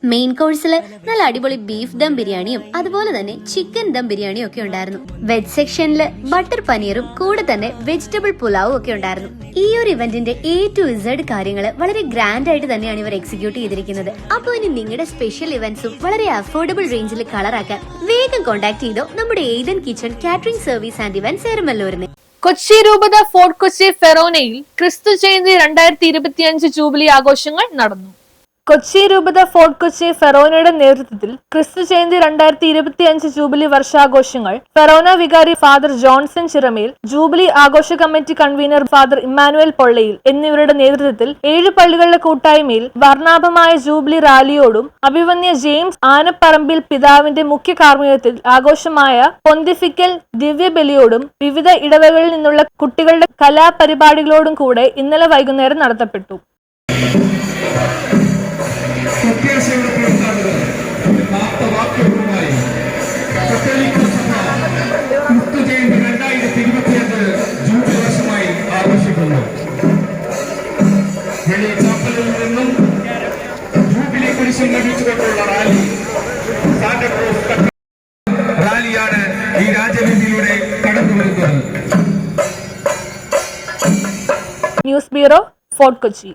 Main കോഴ്സിൽ നല്ല അടിപൊളി ബീഫ് ദം ബിരിയാണിയും അതുപോലെ തന്നെ ചിക്കൻ ദം ബിരിയാണിയും ഒക്കെ ഉണ്ടായിരുന്നു. വെജ് സെക്ഷനിൽ ബട്ടർ പനീറും കൂടെ തന്നെ വെജിറ്റബിൾ പുലാവും ഒക്കെ ഉണ്ടായിരുന്നു. ഈ ഒരു ഇവന്റിന്റെ A to Z കാര്യങ്ങൾ വളരെ ഗ്രാൻഡ് ആയിട്ട് തന്നെയാണ് ഇവർ എക്സിക്യൂട്ട് ചെയ്തിരിക്കുന്നത്. അപ്പോൾ ഇനി നിങ്ങളുടെ സ്പെഷ്യൽ ഇവന്റ്സും വളരെ അഫോർഡബിൾ റേഞ്ചിൽ കളറാക്കാൻ വേഗം കോൺടാക്ട് ചെയ്തോ നമ്മുടെ Ethan kitchen catering service and events എരമല്ലൂരിനെ. കൊച്ചി രൂപത ഫോർട്ട് കൊച്ചി ഫെറോനയിൽ ക്രിസ്തു ജയന്തി 2025 ജൂബിലി ആഘോഷങ്ങൾ നടന്നു. കൊച്ചി രൂപത ഫോർട്ട് കൊച്ചി ഫെറോനയുടെ നേതൃത്വത്തിൽ ക്രിസ്തു ജയന്തി 2025 ജൂബിലി വർഷാഘോഷങ്ങൾ ഫെറോന വികാരി ഫാദർ ജോൺസൺ ചിറമേൽ, ജൂബിലി ആഘോഷ committee convener father Emmanuel Pollayil എന്നിവരുടെ നേതൃത്വത്തിൽ 7 പള്ളികളുടെ കൂട്ടായ്മയിൽ വർണ്ണാഭമായ ജൂബിലി റാലിയോടും അഭിവന്യ ജെയിംസ് ആനപ്പറമ്പിൽ പിതാവിന്റെ മുഖ്യ കാർമ്മികത്വത്തിൽ ആഘോഷമായ പൊന്തിഫിക്കൽ ദിവ്യബലിയോടും വിവിധ ഇടവകളിൽ നിന്നുള്ള കുട്ടികളുടെ കലാപരിപാടികളോടും കൂടെ ഇന്നലെ വൈകുന്നേരം നടത്തപ്പെട്ടു. പ്രത്യാശയുടെ പ്രവർത്തനങ്ങൾ വാക്കുകളുമായി കത്തോലിക്ക സഭ ക്രിസ്തു ജയന്തി 2025 ജൂബിലി വർഷമായി ആഘോഷിക്കുന്നു. വെളി ചാപ്പലിൽ നിന്നും ജൂബിലി കുരിശിൽ ലഭിച്ചുകൊണ്ടുള്ള റാലി സാന്റക്രൂസ് റാലിയാണ് ഈ രാജവീതിയിലൂടെ കടന്നുവരുന്നത്. News bureau, fort Kochi.